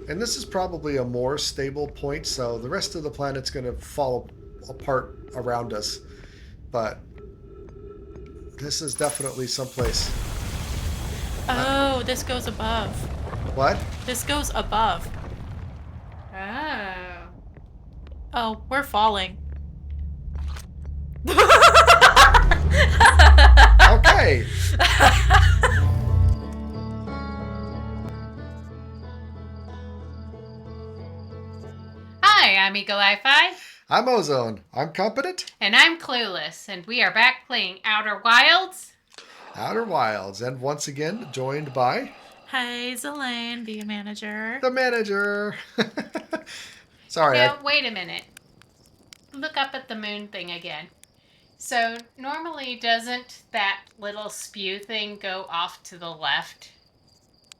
And this is probably a more stable point, so the rest of the planet's going to fall apart around us. But this is definitely someplace. Uh, Oh, this goes above. what? This goes above. Oh. Oh, we're falling. Okay. Hi, I'm Eagle Eye-Fi. I'm Ozone. I'm competent. And I'm Clueless, and we are back playing Outer Wilds. Outer Wilds, and once again joined by Hi, Zelaine, be a manager. the manager. Sorry, Now, wait a minute. Look up at the moon thing again. So, normally doesn't that little spew thing go off to the left?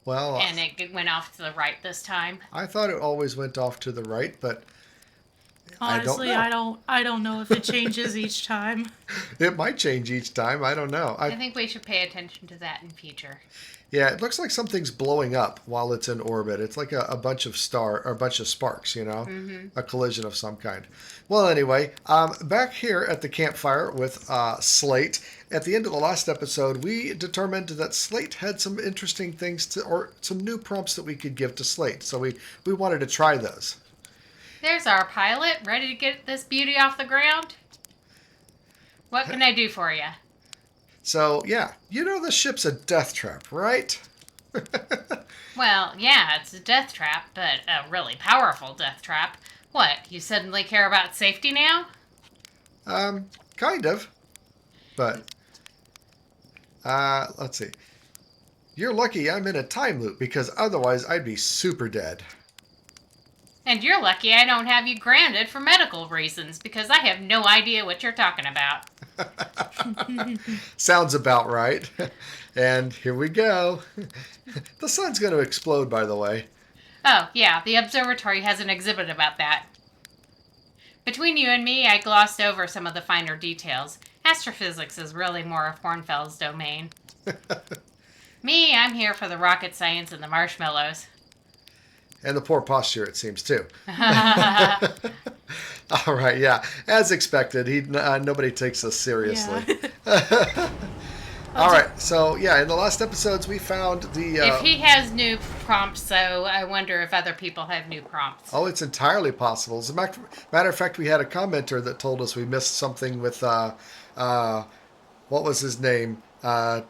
well, And it went off to the right this time? I thought it always went off to the right, but Honestly, I don't know. I don't know if it changes each time. It might change each time. I don't know. I think we should pay attention to that in future. Yeah, it looks like something's blowing up while it's in orbit. It's like a bunch of a bunch of sparks, a collision of some kind. Well, anyway, back here at the campfire with Slate. At the end of the last episode, we determined that Slate had some interesting things or some new prompts that we could give to Slate. So we wanted to try those. There's our pilot, ready to get this beauty off the ground. What can I do for you? So, yeah, the ship's a death trap, right? Well, yeah, it's a death trap, but a really powerful death trap. What, you suddenly care about safety now? Kind of. But, let's see. You're lucky I'm in a time loop because otherwise I'd be super dead. And you're lucky I don't have you grounded for medical reasons because I have no idea what you're talking about. Sounds about right. And here we go. The sun's going to explode, by the way. Oh, yeah, the observatory has an exhibit about that. Between you and me, I glossed over some of the finer details. Astrophysics is really more of Hornfell's domain. Me, I'm here for the rocket science and the marshmallows. And the poor posture, it seems, too. All right, yeah. As expected, nobody takes us seriously. Yeah. All right, so, yeah, in the last episodes, we found the... If he has new prompts, so I wonder if other people have new prompts. Oh, it's entirely possible. As a matter of fact, we had a commenter that told us we missed something with... what was his name? The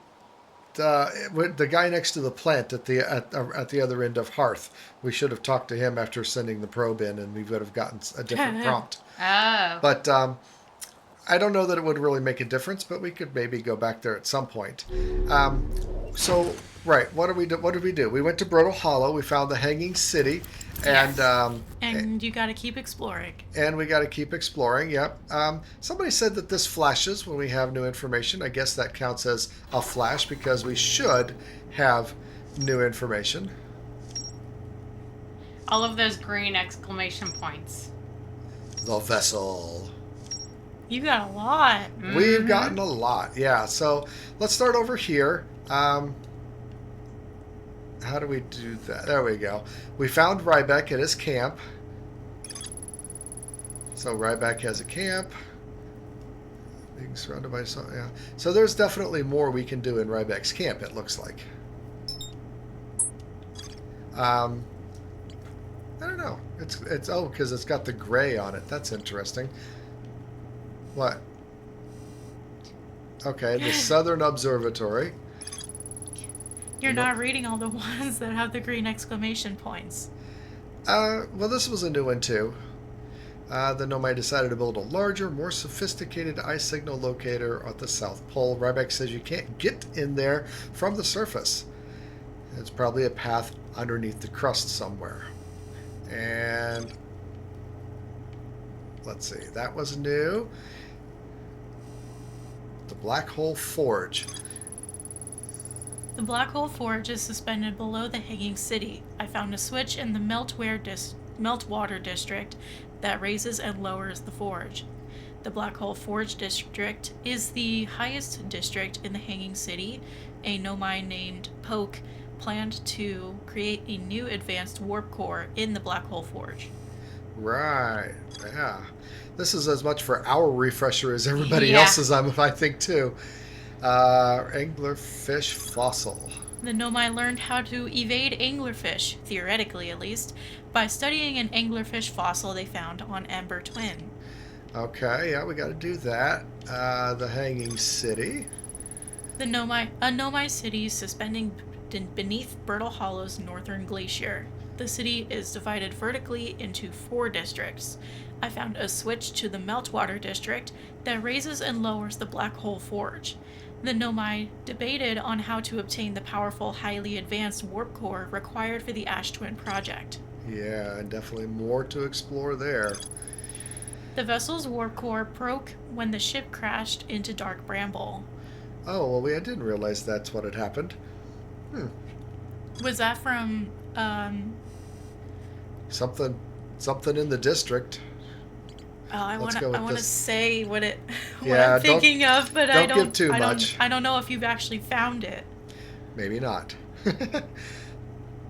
guy next to the plant at the other end of Hearth. We should have talked to him after sending the probe in, and we would have gotten a different prompt. Oh. But I don't know that it would really make a difference, but we could maybe go back there at some point. So, right, what did we do? We went to Brittle Hollow. We found the Hanging City, and Yes. And you got to keep exploring. And we got to keep exploring. Yep. Somebody said that this flashes when we have new information. I guess that counts as a flash because we should have new information. All of those green exclamation points. The vessel. You got a lot. We've gotten a lot. Yeah. So let's start over here. How do we do that? There we go. We found Ryback at his camp. So Ryback has a camp. Being surrounded by some, yeah. So there's definitely more we can do in Ryback's camp, it looks like. I don't know. It's because it's got the gray on it. That's interesting. What? Okay, the Southern Observatory. You're not reading all the ones that have the green exclamation points. Well, this was a new one too. The Nomai decided to build a larger, more sophisticated eye signal locator at the South Pole. Ryback says you can't get in there from the surface. It's probably a path underneath the crust somewhere. And let's see, that was new. The Black Hole Forge. The Black Hole Forge is suspended below the Hanging City. I found a switch in the Meltwater District that raises and lowers the forge. The Black Hole Forge District is the highest district in the Hanging City. A Nomai named Poke planned to create a new advanced warp core in the black hole forge. Right. Yeah. This is as much for our refresher as everybody Yeah. else's, I think, too. Anglerfish fossil. The Nomai learned how to evade anglerfish, theoretically at least, by studying an anglerfish fossil they found on Ember Twin. Okay, yeah, we got to do that. The Hanging City. A Nomai city suspending beneath Brittle Hollow's northern glacier. The city is divided vertically into 4 districts. I found a switch to the Meltwater district that raises and lowers the black hole forge. The Nomai debated on how to obtain the powerful, highly advanced warp core required for the Ash Twin project. Yeah, and definitely more to explore there. The vessel's warp core broke when the ship crashed into Dark Bramble. Oh, well, I didn't realize that's what had happened. Was that from, Something in the district. I Let's want go with to this. say what Yeah, I'm thinking of, but don't give too I much. I don't know if you've actually found it. Maybe not.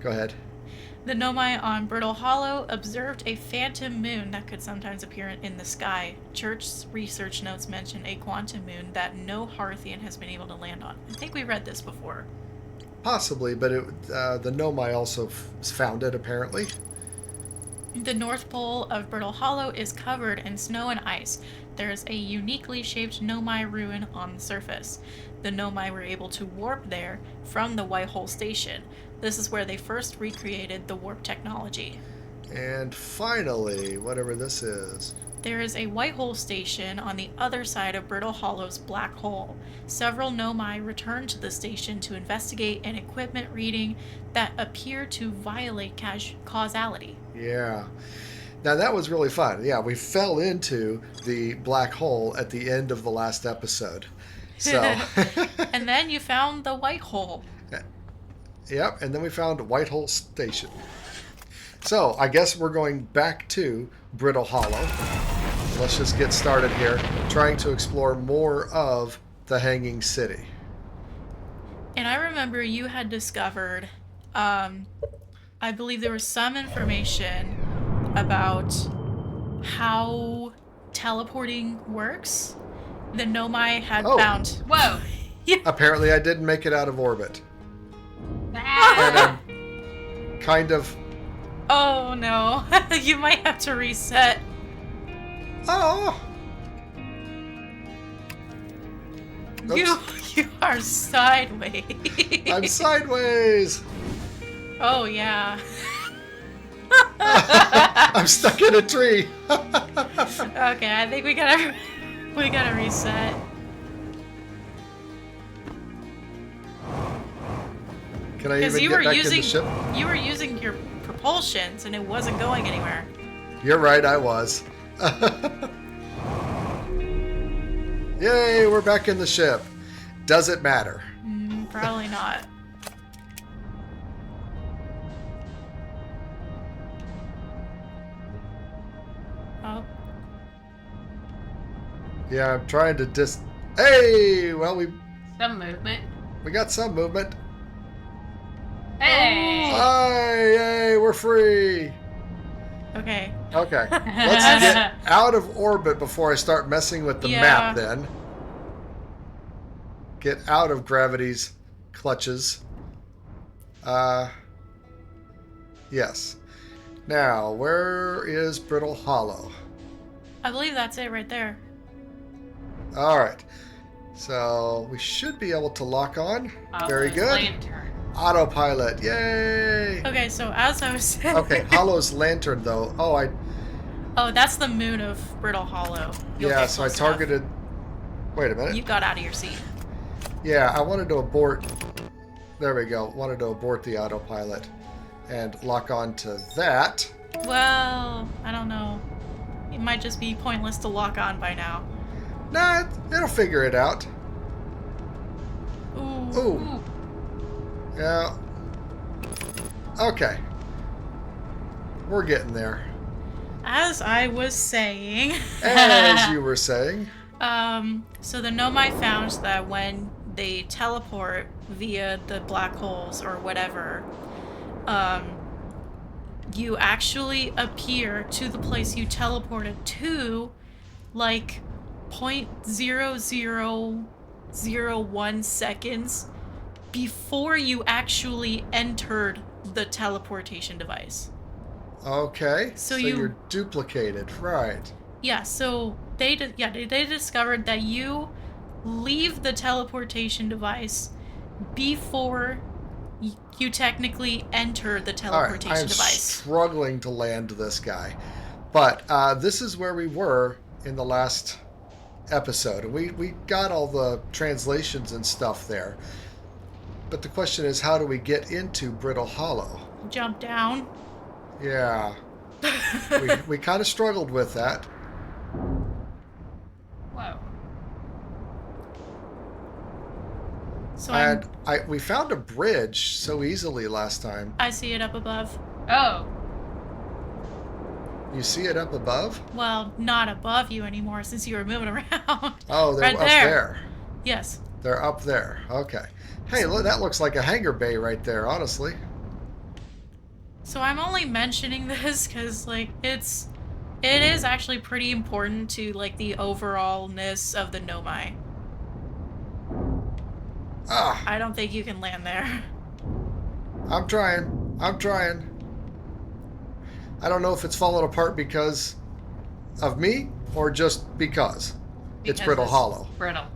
Go ahead. The Nomai on Brittle Hollow observed a phantom moon that could sometimes appear in the sky. Church's research notes mention a quantum moon that no Hearthian has been able to land on. I think we read this before. Possibly, but the Nomai also found it, apparently. The North Pole of Brittle Hollow is covered in snow and ice. There is a uniquely shaped Nomai ruin on the surface. The Nomai were able to warp there from the White Hole Station. This is where they first recreated the warp technology. And finally, whatever this is. There is a White Hole Station on the other side of Brittle Hollow's black hole. Several Nomai returned to the station to investigate an equipment reading that appeared to violate causality. Yeah. Now that was really fun. Yeah, we fell into the black hole at the end of the last episode. So. And then you found the White Hole. Yep, and then we found White Hole Station. So I guess we're going back to Brittle Hollow. Let's just get started here, trying to explore more of the Hanging City. And I remember you had discovered, I believe there was some information about how teleporting works. The Nomai had found. Whoa! Apparently I didn't make it out of orbit. Ah. And I'm kind of... Oh no, you might have to reset. Oh! You are sideways. I'm sideways! Oh yeah. I'm stuck in a tree! Okay, I think we gotta reset. Can I Because even get back in the ship? you were using your propulsions and it wasn't going anywhere. You're right, I was. Yay, we're back in the ship. Does it matter? Probably not. Oh. Yeah, I'm trying to Hey! Well, we Some movement. got some movement. Hey! Yay, we're free! Okay. Okay, let's get out of orbit before I start messing with the Yeah. map then. Get out of gravity's clutches. Yes. Now, where is Brittle Hollow? I believe that's it right there. Alright. So, we should be able to lock on. Very good. Lantern. Autopilot. Yay! Okay, so as I was saying. Okay, Hollow's lantern though. Oh, that's the moon of Brittle Hollow. You'll Yeah, get so I close enough. targeted... Wait a minute. You got out of your seat. Yeah, I wanted to abort... There we go. Wanted to abort the autopilot and lock on to that. Well, I don't know. It might just be pointless to lock on by now. Nah, it'll figure it out. Ooh. Ooh. Yeah. Okay. We're getting there. As I was saying. As you were saying. So the Nomai found that when they teleport via the black holes or whatever, you actually appear to the place you teleported to like 0.0001 seconds before you actually entered the teleportation device. Okay. So you're duplicated, right? Yeah, so they discovered that you leave the teleportation device before you technically enter the teleportation All right, I'm device. struggling to land this guy. But this is where we were in the last episode. And we got all the translations and stuff there. But the question is, how do we get into Brittle Hollow? Jump down. Yeah. we kind of struggled with that. Whoa. So we found a bridge so easily last time. I see it up above. Oh. You see it up above? Well, not above you anymore since you were moving around. Oh, they're right up there. there. Yes. They're up there. Okay. Hey, look, that looks like a hangar bay right there, honestly. So I'm only mentioning this because, like, it is actually pretty important to, like, the overallness of the Nomai. Ah, I don't think you can land there. I'm trying. I don't know if it's fallen apart because of me or just because it's Brittle Hollow. Brittle.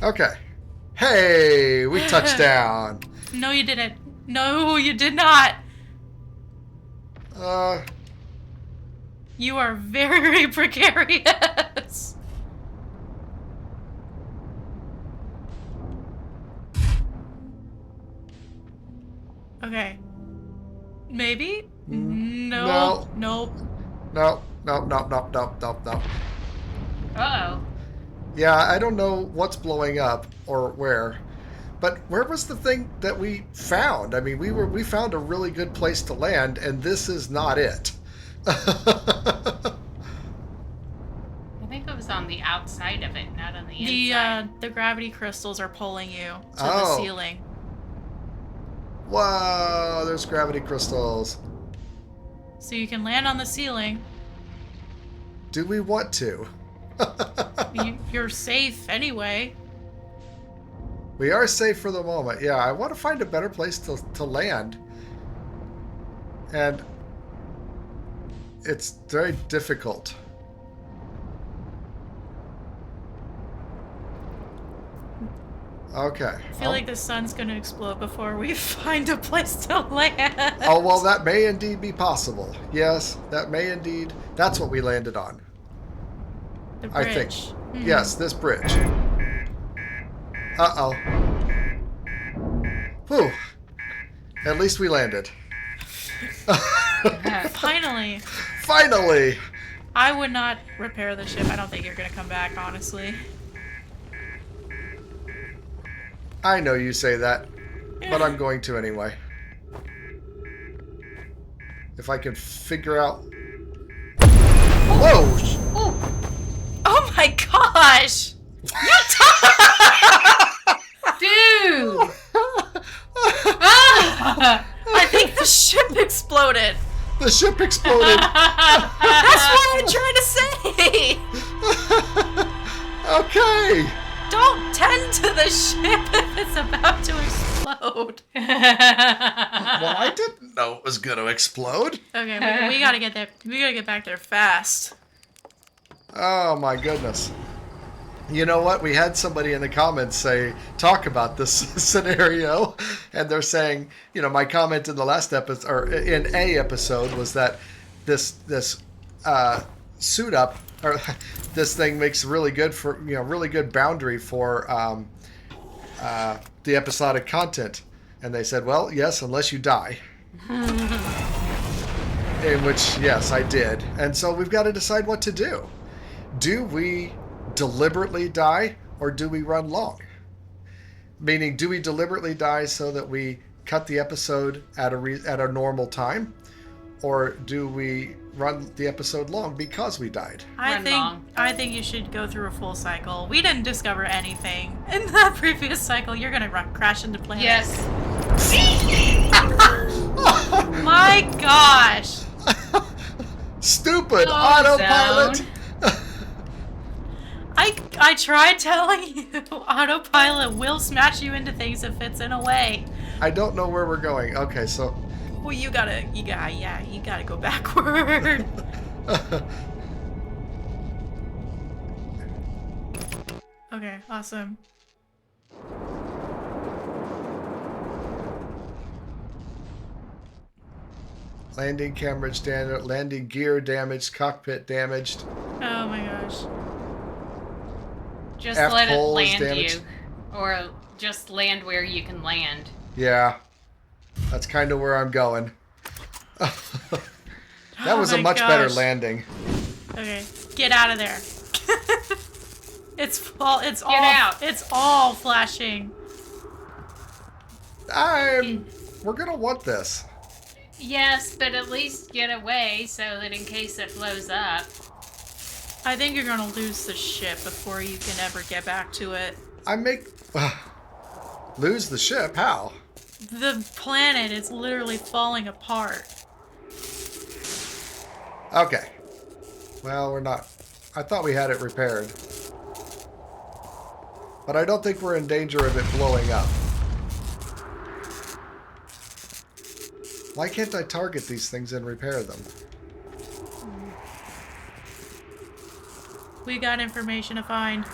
Okay. Hey, we touched down. No, you didn't. No, you did not. You are very precarious. Okay. Maybe? No. Nope. No. Uh-oh. Yeah, I don't know what's blowing up or where. But where was the thing that we found? I mean, we found a really good place to land, and this is not it. I think it was on the outside of it, not on the inside. The gravity crystals are pulling you to Oh. the ceiling. Whoa, there's gravity crystals. So you can land on the ceiling. Do we want to? You're safe anyway. We are safe for the moment. Yeah, I want to find a better place to land. And it's very difficult. Okay. I feel like the sun's going to explode before we find a place to land. Oh, well, that may indeed be possible. Yes, that may indeed. That's what we landed on. The I think. bridge. Yes, this bridge. Uh-oh. Whew. At least we landed. Finally. Finally! I would not repair the ship. I don't think you're going to come back, honestly. I know you say that, but I'm going to anyway. If I can figure out... Whoa! Ooh. Oh my gosh! Dude! Ah! I think the ship exploded. The ship exploded! That's what I'm trying to say. Okay! Don't tend to the ship if it's about to explode. Well, I didn't know it was going to explode. Okay, we gotta get there. We gotta get back there fast. Oh my goodness. You know what? We had somebody in the comments talk about this scenario, and they're saying, you know, my comment in the last episode, or in a episode, was that this suit up, or this thing makes really good for, you know, really good boundary for the episodic content. And they said, well, yes, unless you die. In which, yes, I did. And so we've got to decide what to do. Do we deliberately die, or do we run long? Meaning, do we deliberately die so that we cut the episode at a normal time, Or do we run the episode long because we died? I think you should go through a full cycle. We didn't discover anything in that previous cycle. You're gonna crash into planets. Yes. My gosh. Stupid Ozone. autopilot. I tried telling you, autopilot will smash you into things if it's in a way. I don't know where we're going. Okay, so Well, you gotta go backward. Okay, awesome. landing camera damaged, landing gear damaged, cockpit damaged. Oh my gosh. Just Aft let it hull is land damaged. you. Or just land where you can land. Yeah, that's kind of where I'm going. That was a my much better gosh. landing. Okay, get out of there. It's all out. It's all flashing. We're gonna want this. Yes, but at least get away so that in case it blows up. I think you're gonna lose the ship before you can ever get back to it. Lose the ship? How? The planet is literally falling apart. Okay. Well, we're not. I thought we had it repaired. But I don't think we're in danger of it blowing up. Why can't I target these things and repair them? We got information to find.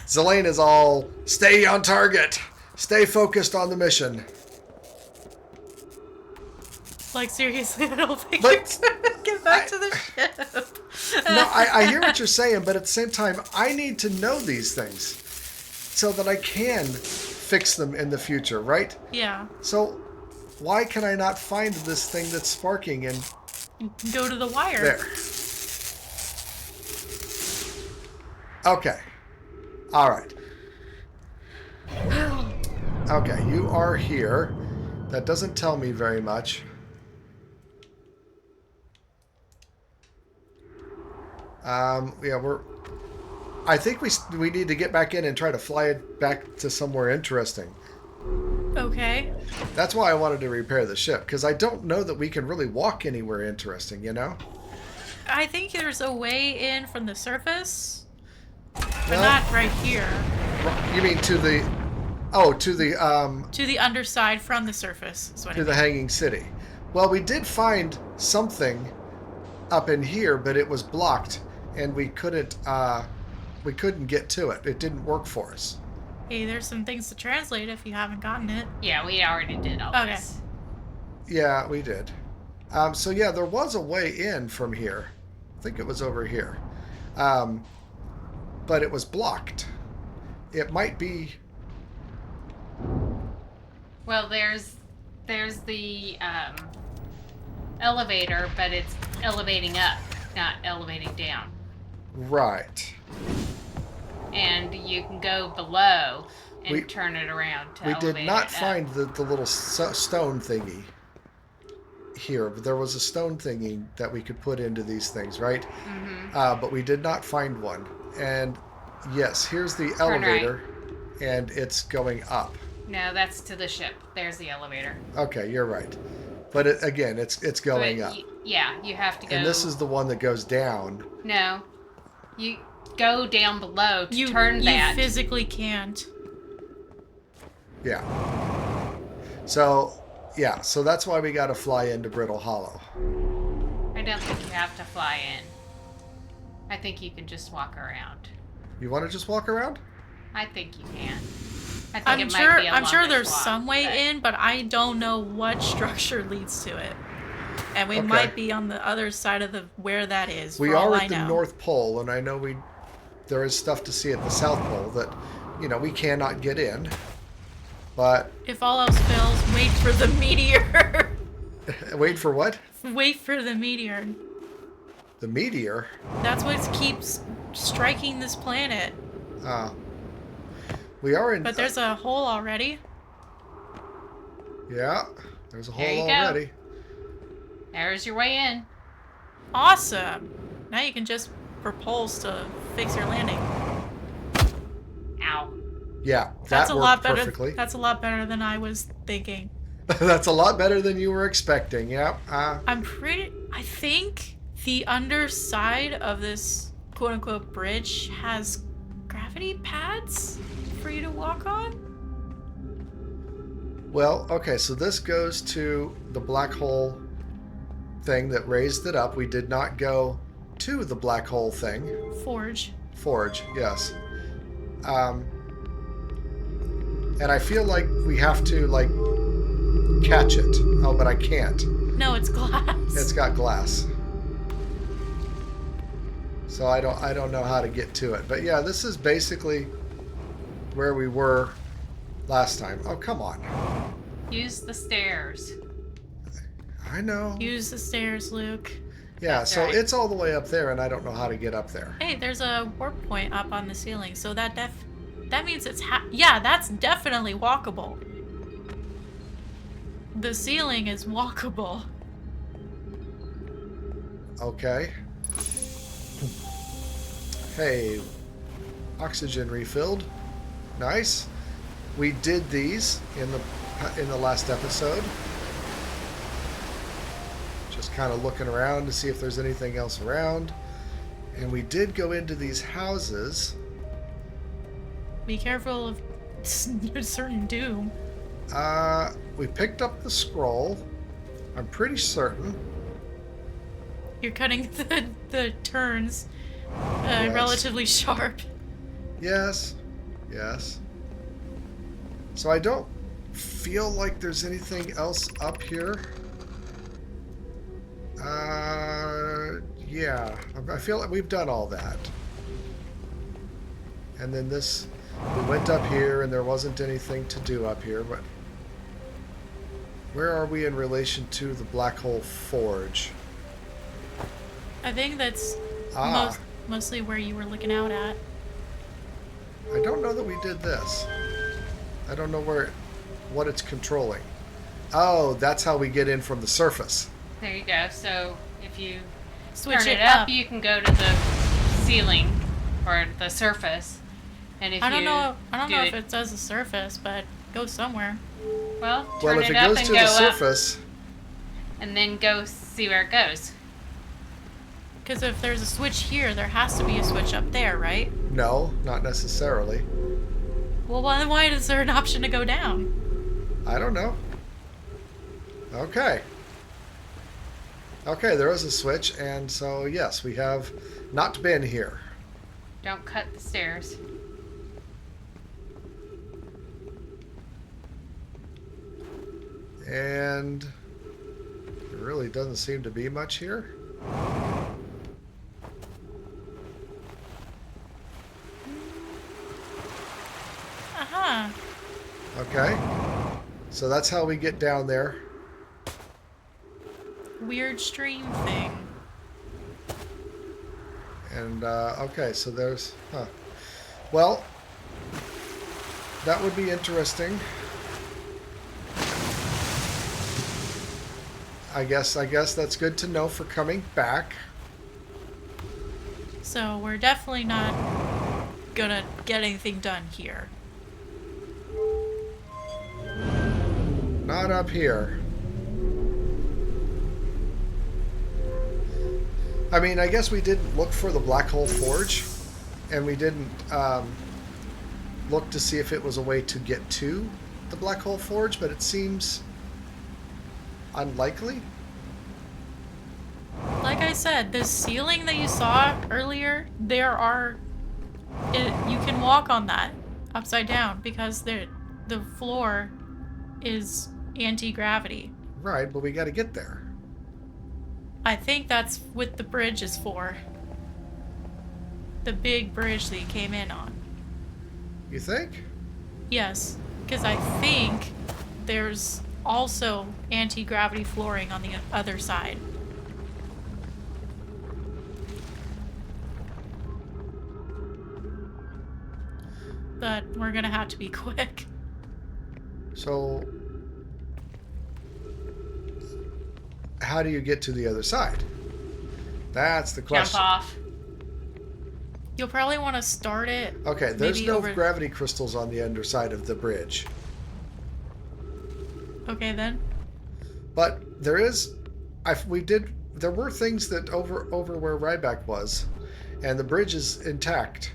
Zelene is all, stay on target. Stay focused on the mission. Like, seriously, I don't think But- you're gonna get back to the ship. No, I hear what you're saying, but at the same time, I need to know these things so that I can fix them in the future, right? Yeah. So why can I not find this thing that's sparking and Go to the wire. there? Okay. All right. Okay, you are here. That doesn't tell me very much. Yeah, I think we need to get back in and try to fly it back to somewhere interesting. Okay. That's why I wanted to repair the ship, because I don't know that we can really walk anywhere interesting, you know? I think there's a way in from the surface, but Well, not right here. you mean to the... Oh, to the To the underside from the surface. Is what I to the mean. hanging city. Well, we did find something up in here, but it was blocked, and we couldn't get to it. It didn't work for us. Hey, there's some things to translate if you haven't gotten it. Yeah, we already did all Okay. this. Yeah, we did. So yeah, there was a way in from here. I think it was over here, but it was blocked. It might be. Well, there's the elevator, but it's elevating up, not elevating down. Right. And you can go below and We- turn it around to We elevate did not it up. find the little stone thingy here, but there was a stone thingy that we could put into these things, right? Mm-hmm. But we did not find one. And yes, here's the Turn elevator, and it's going up. No, that's to the ship. There's the elevator. Okay, you're right. But again, it's going But up. Yeah, you have to go. And this is the one that goes down. No, you go down below to You turn that. You physically can't. Yeah. So, yeah, so that's why we got to fly into Brittle Hollow. I don't think you have to fly in. I think you can just walk around. You want to just walk around? I think you can. I think I'm it sure. might be a I'm sure longish there's walk, some way but- in, but I don't know what structure leads to it. And we Okay. might be on the other side of where that is. We for all are I at the know. North Pole, and I know there is stuff to see at the South Pole that, we cannot get in. But If all else fails, wait for the meteor. wait for what? Wait for the meteor. The meteor? That's what keeps striking this planet. We are in... But there's a hole already. Yeah, there's a There hole you go. already. There's your way in. Awesome. Now you can just propulse to fix your landing. Ow. Yeah, That's that a lot worked better. perfectly. That's a lot better than I was thinking. That's a lot better than you were expecting. Yeah. I think the underside of this quote unquote bridge has gravity pads for you to walk on. Well, okay, so this goes to the black hole thing that raised it up. We did not go to the black hole thing. Forge. Forge, yes. And I feel like we have to, like, catch it. Oh, but I can't. No, it's glass. It's got glass. So I don't know how to get to it. But yeah, this is basically where we were last time. Oh, come on. Use the stairs. I know. Use the stairs, Luke. Yeah, That's so right. it's all the way up there, and I don't know how to get up there. Hey, there's a warp point up on the ceiling, so that means it's yeah, that's definitely walkable. The ceiling is walkable. Okay. Hey, oxygen refilled. Nice. We did these in the last episode. Just kind of looking around to see if there's anything else around. And we did go into these houses. Be careful of certain doom. We picked up the scroll. I'm pretty certain. You're cutting the turns Yes. relatively sharp. Yes. Yes. So I don't feel like there's anything else up here. Yeah. I feel like we've done all that. And then this, we went up here and there wasn't anything to do up here, but where are we in relation to the black hole forge? I think that's Ah, mostly where you were looking out at. I don't know that we did this. I don't know what it's controlling. Oh, that's how we get in from the surface. There you go. So if you Switch turn it it up, up. you can go to the ceiling or the surface. And if I don't you know do if it does the surface, but go somewhere. Well, Well, turn if it it up goes and to go the up, surface, and then go see where it goes. Because if there's a switch here, there has to be a switch up there, right? no, not necessarily. Well, then why is there an option to go down? I don't know. Okay. Okay, there is a switch, and so yes, we have not been here. Don't cut the stairs. And there really doesn't seem to be much here. Uh-huh. Okay. So that's how we get down there. Weird stream thing. And, okay, so there's... Huh. Well, that would be interesting. I guess that's good to know for coming back. So we're definitely not gonna get anything done here. Not up here. I mean, I guess we didn't look for the black hole forge, and we didn't look to see if it was a way to get to the black hole forge, but it seems unlikely. Like I said, the ceiling that you saw earlier, you can walk on that upside down because the floor is anti-gravity. Right, but we got to get there. I think that's what the bridge is for. The big bridge that you came in on. You think? Yes, because I think there's also anti-gravity flooring on the other side. But we're gonna have to be quick. So, how do you get to the other side? That's the question. Jump off. You'll probably want to start it. Okay, there's maybe no over... gravity crystals on the underside of the bridge. Okay, then. But there is... There were things that over where Ryback was, and the bridge is intact.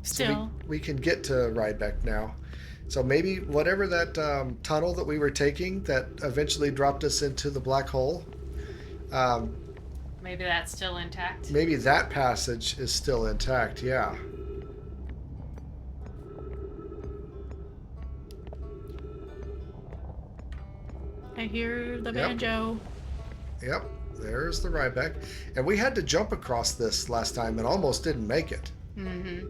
Still. So we can get to Ryback now. So maybe whatever that tunnel that we were taking that eventually dropped us into the black hole, Maybe that's still intact. maybe that passage is still intact, yeah. I hear the Yep. banjo. Yep, there's the Ryback. And we had to jump across this last time and almost didn't make it. Mm-hmm.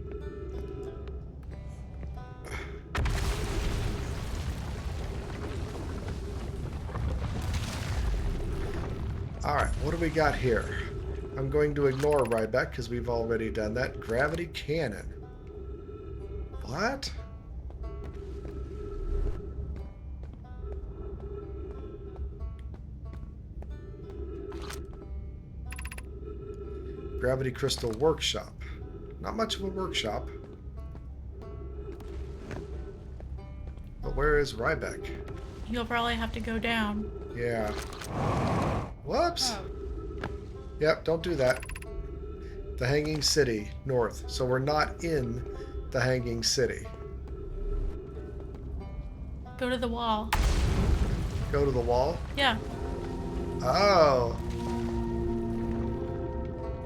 Alright, what do we got here? I'm going to ignore Ryback because we've already done that. Gravity cannon. What? Gravity crystal workshop. Not much of a workshop. But where is Ryback? You'll probably have to go down. Yeah. Whoops. Oh. Yep, don't do that. The Hanging City, north. So we're not in the Hanging City. Go to the wall. Go to the wall? Yeah. Oh.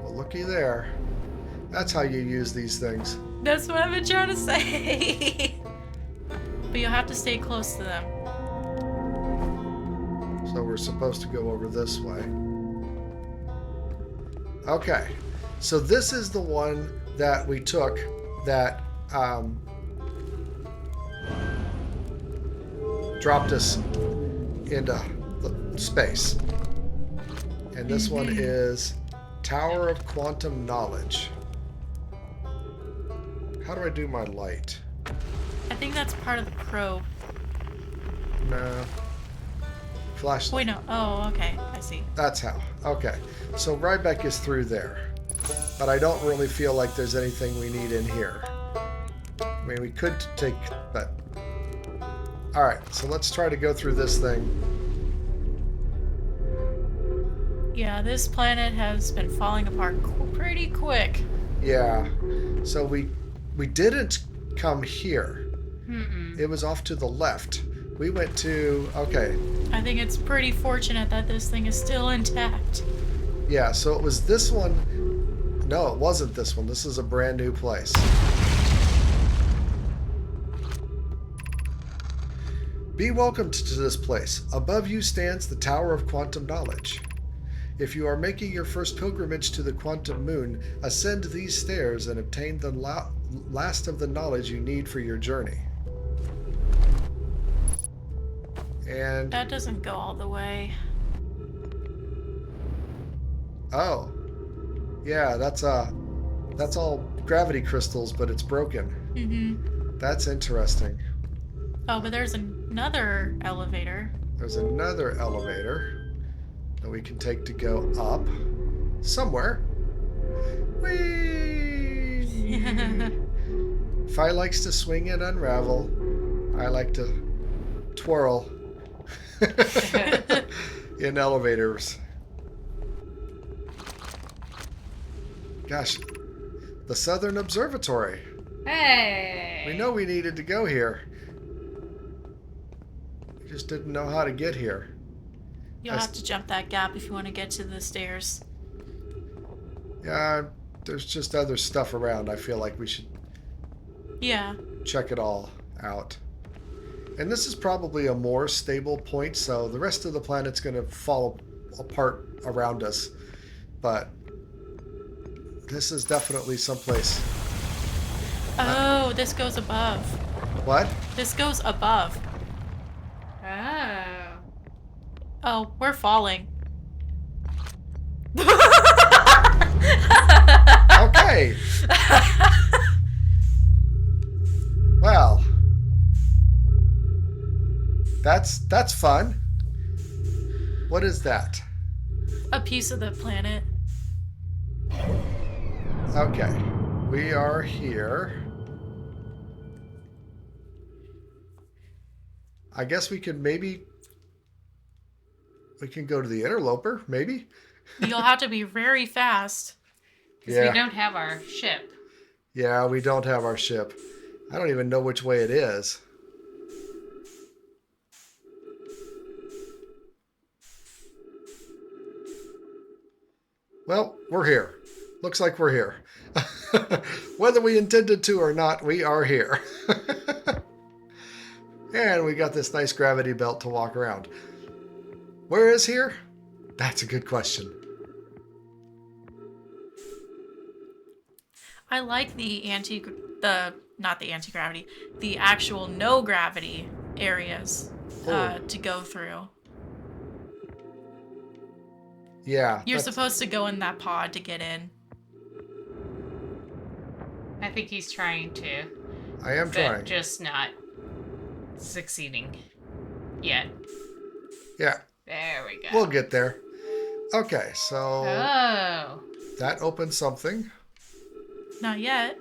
Well, looky there. That's how you use these things. That's what I've been trying to say. But you'll have to stay close to them. So we're supposed to go over this way. Okay. So this is the one that we took that dropped us into the space. And this one is Tower of Quantum Knowledge. How do I do my light? I think that's part of the probe. No. Flashlight. Wait, no. Oh, okay. I see. That's how. Okay. So Ryback is through there. But I don't really feel like there's anything we need in here. I mean, we could take... but... Alright, so let's try to go through this thing. Yeah, this planet has been falling apart pretty quick. Yeah. So we didn't come here. Mm-mm. It was off to the left. We went to... Okay. I think it's pretty fortunate that this thing is still intact. Yeah, so it was this one... No, it wasn't this one. This is a brand new place. Be welcomed to this place. Above you stands the Tower of Quantum Knowledge. If you are making your first pilgrimage to the Quantum Moon, ascend these stairs and obtain the last of the knowledge you need for your journey. And... That doesn't go all the way. Oh. Yeah, that's all gravity crystals, but it's broken. Mm-hmm. That's interesting. Oh, but there's another elevator. There's another elevator that we can take to go up somewhere. Whee! Fi likes to swing and unravel. I like to twirl in elevators. Gosh, the Southern Observatory. Hey! We know we needed to go here. We just didn't know how to get here. You'll have to jump that gap if you want to get to the stairs. Yeah, there's just other stuff around. I feel like we should Yeah. check it all out. And this is probably a more stable point, so the rest of the planet's going to fall apart around us. But this is definitely someplace. Oh, this goes above. What? This goes above. Oh. Oh, we're falling. Okay. Well, that's fun. What is that? A piece of the planet. Okay. We are here. I guess we can go to the interloper, maybe? You'll have to be very fast. Because we don't have our ship. Yeah, we don't have our ship. I don't even know which way it is. Well, we're here. Looks like we're here. Whether we intended to or not, we are here. And we got this nice gravity belt to walk around. Where is here? That's a good question. I like not the anti-gravity, the actual no gravity areas to go through. Yeah. You're supposed to go in that pod to get in. I think he's trying to. I am trying. Just not succeeding yet. Yeah. There we go. We'll get there. Okay, so Oh. that opens something. Not yet.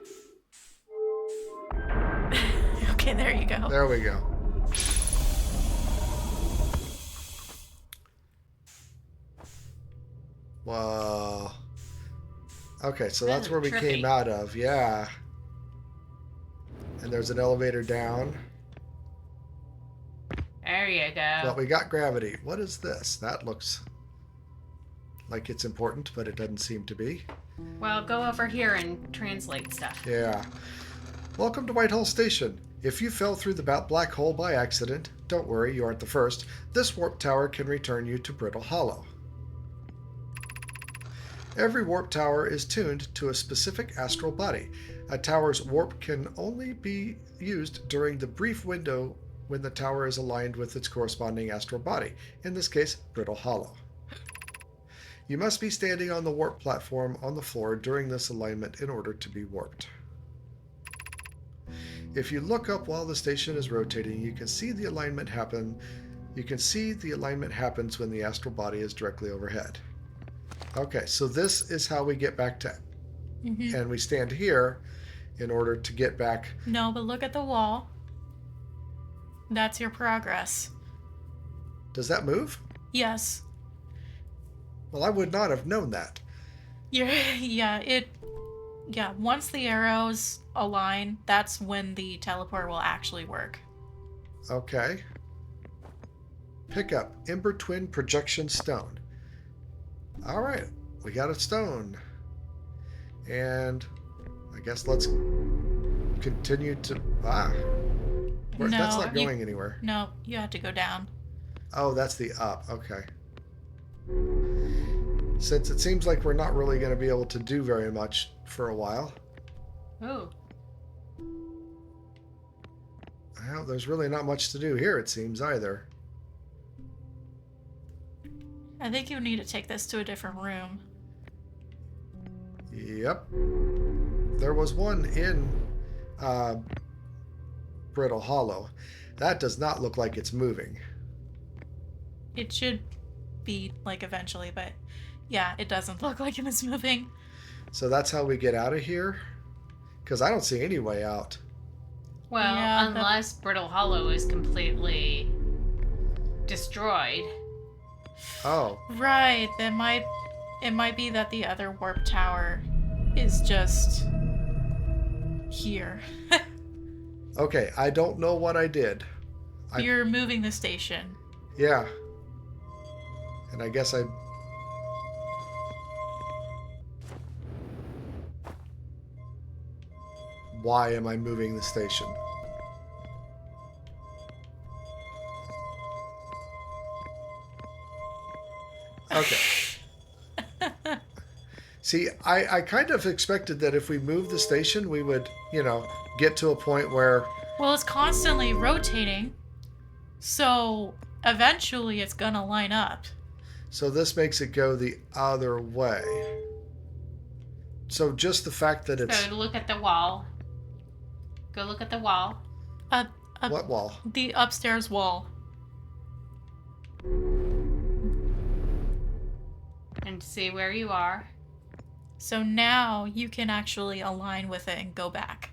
Okay, there you go. There we go. Whoa. Okay, so that's where we came out of. Yeah. And there's an elevator down. There you go. But we got gravity. What is this? That looks like it's important, but it doesn't seem to be. Well, go over here and translate stuff. Yeah. Welcome to Whitehall Station. If you fell through the black hole by accident, don't worry, you aren't the first. This warp tower can return you to Brittle Hollow. Every warp tower is tuned to a specific astral body. A tower's warp can only be used during the brief window when the tower is aligned with its corresponding astral body, in this case, Brittle Hollow. You must be standing on the warp platform on the floor during this alignment in order to be warped. If you look up while the station is rotating, you can see the alignment happen. You can see the alignment happens when the astral body is directly overhead. Okay, so this is how we get back to... Mm-hmm. And we stand here in order to get back... No, but look at the wall. That's your progress. Does that move? Yes. Well, I would not have known that. Once the arrows align, that's when the teleport will actually work. Okay. Pick up Ember Twin Projection Stone. All right, we got a stone. And I guess let's continue to... No, that's not going anywhere. No, you have to go down. Oh, that's the up. Okay. Since it seems like we're not really going to be able to do very much for a while. Ooh. Well, there's really not much to do here, it seems, either. I think you need to take this to a different room. Yep. There was one in Brittle Hollow. That does not look like it's moving. It should be, eventually, but yeah, it doesn't look like it is moving. So that's how we get out of here? Because I don't see any way out. Well, yeah, unless Brittle Hollow is completely destroyed. Oh. Right, it might be that the other warp tower is just here. Okay, I don't know what I did. You're moving the station. Yeah. And I guess Why am I moving the station? Okay. See, I kind of expected that if we moved the station, we would, get to a point where... Well, it's constantly rotating, so eventually it's gonna line up. So this makes it go the other way. So just the fact that it's... So look at the wall. Go look at the wall. What wall? The upstairs wall. Trying to see where you are. So now you can actually align with it and go back.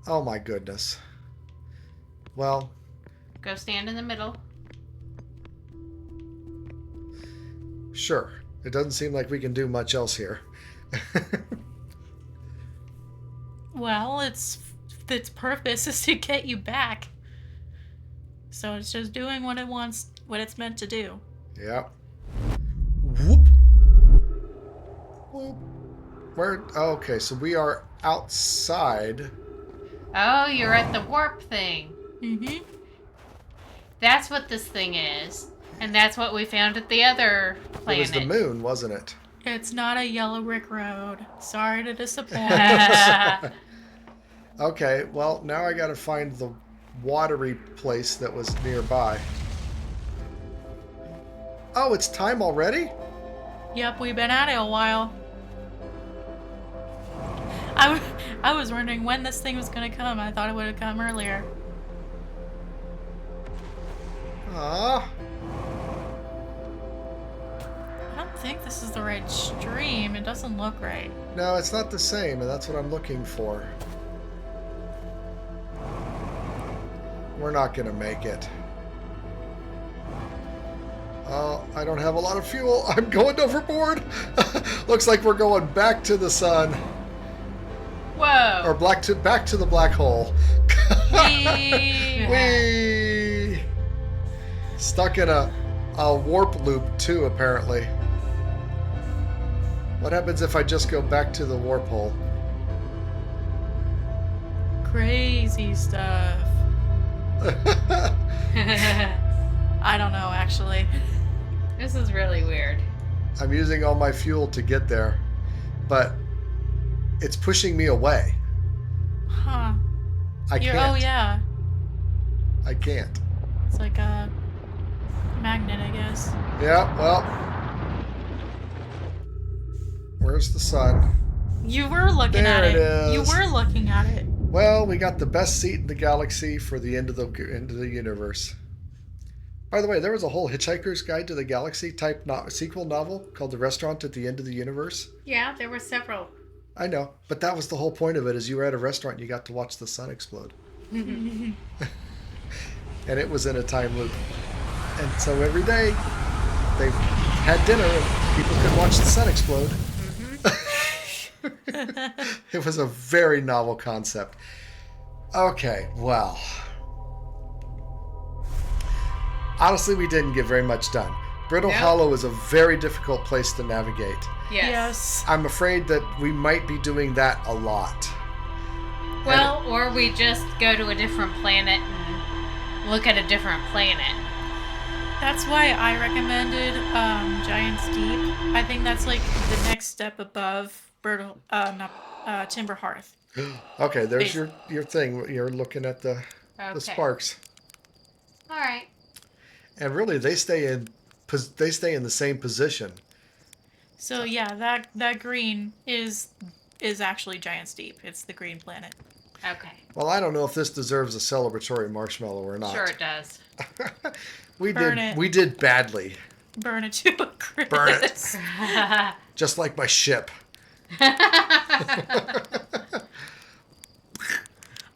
Oh my goodness. Well, Go stand in the middle. sure. It doesn't seem like we can do much else here. Well, its purpose is to get you back. So it's just doing what it wants, what it's meant to do. Yeah. Whoop. Whoop. Where? Okay, so we are outside. Oh, you're at the warp thing. Mm-hmm. That's what this thing is. And that's what we found at the other planet. It was the moon, wasn't it? It's not a yellow brick road. Sorry to disappoint. Okay, well, now I gotta find the watery place that was nearby. Oh, it's time already? Yep, we've been at it a while. I was wondering when this thing was gonna come. I thought it would have come earlier. Ah, I don't think this is the right stream. It doesn't look right. no, it's not the same, and that's what I'm looking for. We're not gonna make it. Oh, I don't have a lot of fuel. I'm going overboard. Looks like we're going back to the sun. Whoa. Or back to the black hole. Whee! Whee! Stuck in a warp loop too, apparently. What happens if I just go back to the warp hole? Crazy stuff. I don't know, actually. This is really weird. I'm using all my fuel to get there, but it's pushing me away. Huh. I can't. Oh, yeah. I can't. It's like a magnet, I guess. Yeah, well. Where's the sun? You were looking There at it it. You is. were looking at it. Well, we got the best seat in the galaxy for the end of the universe. By the way, there was a whole Hitchhiker's Guide to the Galaxy type sequel novel called The Restaurant at the End of the Universe. Yeah, there were several. I know, but that was the whole point of it, is you were at a restaurant and you got to watch the sun explode. And it was in a time loop. And so every day they had dinner and people could watch the sun explode. It was a very novel concept. Okay, well. Honestly, we didn't get very much done. Brittle Nope. Hollow is a very difficult place to navigate. Yes. I'm afraid that we might be doing that a lot. Well, or we just go to a different planet and look at a different planet. That's why I recommended Giant's Deep. I think that's like the next step above Timber Hearth. Okay, there's your thing. You're looking at the sparks. All right. And really, they stay in the same position. So yeah, that green is actually Giant's Deep. It's the green planet. Okay. Well, I don't know if this deserves a celebratory marshmallow or not. Sure it does. Burn it. We did badly. Burn it to a crisp. Burn it. Just like my ship.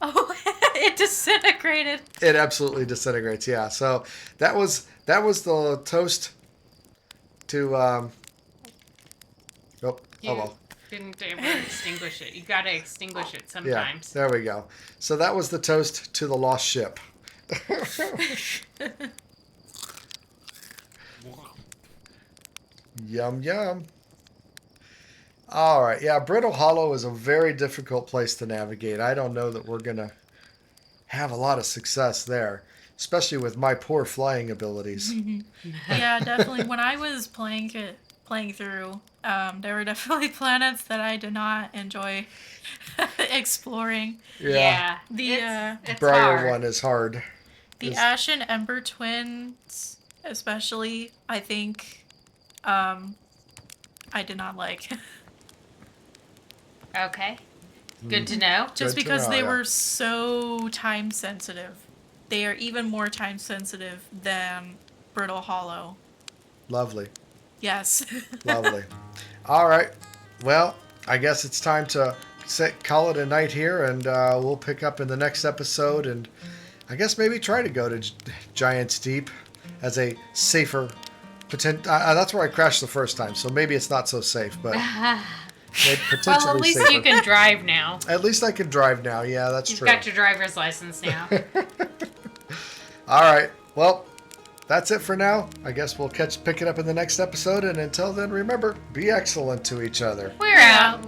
Oh, it disintegrated. It absolutely disintegrates. Yeah. So that was the toast to. Oh well. Didn't ever extinguish it. You gotta extinguish it Yeah. sometimes. There we go. So that was the toast to the lost ship. Yum yum. All right. Yeah, Brittle Hollow is a very difficult place to navigate. I don't know that we're going to have a lot of success there, especially with my poor flying abilities. Yeah, definitely. When I was playing through, there were definitely planets that I did not enjoy exploring. Yeah. It's Briar hard. one is hard. The Ash and Ember twins, especially, I think, I did not like. Okay. Good to know. Just Good to because know, they yeah. were so time sensitive. They are even more time sensitive than Brittle Hollow. Lovely. Yes. Lovely. All right. Well, I guess it's time to call it a night here, and we'll pick up in the next episode, and I guess maybe try to go to Giant's Deep as a safer that's where I crashed the first time, so maybe it's not so safe, but maybe potentially Well, at least safer. you can drive now. At least I can drive now. Yeah, that's You've true. got your driver's license now. All right. Well, that's it for now. I guess we'll pick it up in the next episode, and until then, remember, be excellent to each other. We're out.